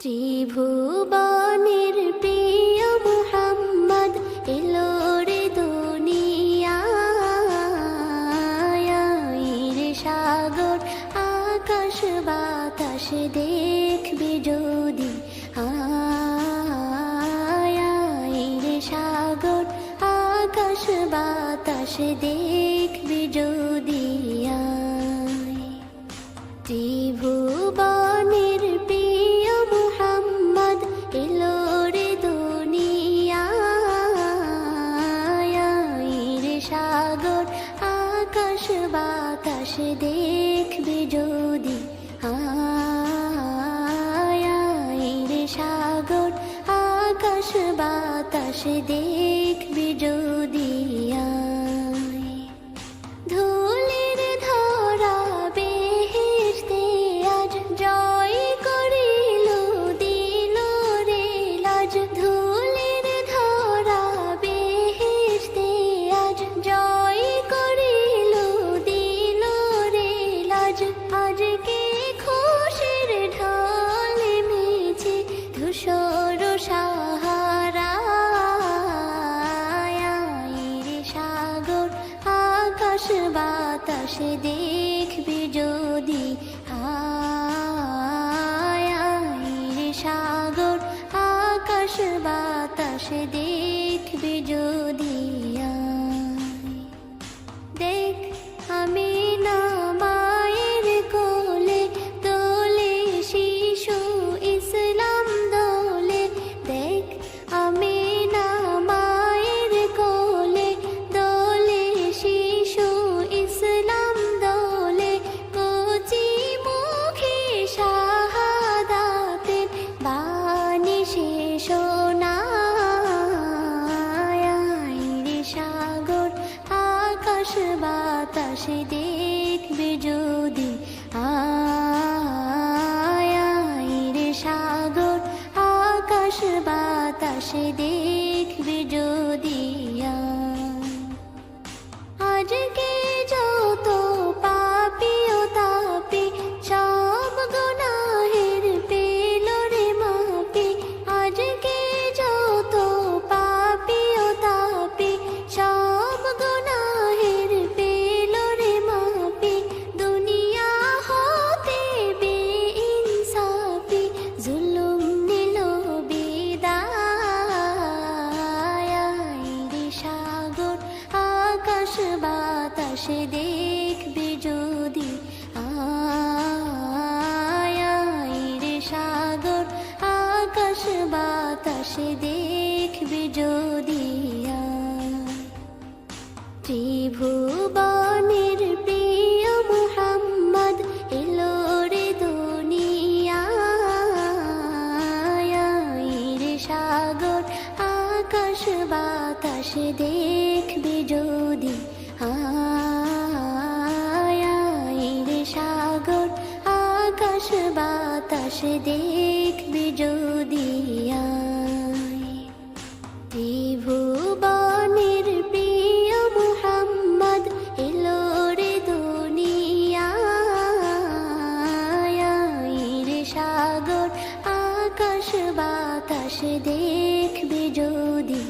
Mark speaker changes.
Speaker 1: ত্রিভুবনের প্রিয় মুহাম্মদ এলো রে দুনিয়ায় রে সাগর আকাশ বাতাস দেখবি যদি রে সাগর আকাশ বাতাস দেখবি যদি ত্রিভুবনের প্রিয় মুহাম্মদ এলো রে দুনিয়ায় রে সাগর আকাশ বাতাস দেখবি যদি রে সাগর আকাশ বাতাস দেখবি যদি ধুলির ধরা বেহেশতে আজ জয় করিল দিল রে লাজ ধুলির ধরা বেহেশতে আজ জয় করিল দিল রে লাজ আজকে খুশির ঢল মেছে ধূসর সাহারা রে সাগর আকাশ বাতাস দেখবি যদি রে সাগর আকাশ বাতাস দেখবি যদি দেখ আমি না মায়ের কোলে দোলে শিশু ইসলাম দোলে দেখ আমি না মায়ের কোলে দোলে শিশু ইসলাম দোলে কচি মুখে শাহাদাতের বাণী শেষ রে সাগর আকাশ বাতাস দেখবি যদি রে সাগর আকাশ বাতাস দেখবি যদি আজকে যত পাপী ও তাপী সব গুনাহের পেল রে মাপি আজকে যত পাপী ও তাপী সব গুনাহের পেল রে মাপি দুনিয়া হতে বেইনসাফি জুলুম নিল বিদায় রে সাগর আকাশ বাতাস দেখবি যদি রে সাগর আকাশ বাতাস দেখবি যদি ত্রিভুবনের প্রিয় মুহাম্মদ এলো রে দুনিয়ায় রে সাগর আকাশ বাতাস দেখবি যদি রে সাগর আকাশ বাতাস দেখবি যদি ত্রিভুবনের প্রিয় মুহাম্মদ এলো রে দুনিয়ায় রে সাগর আকাশ বাতাস দেখবি যদি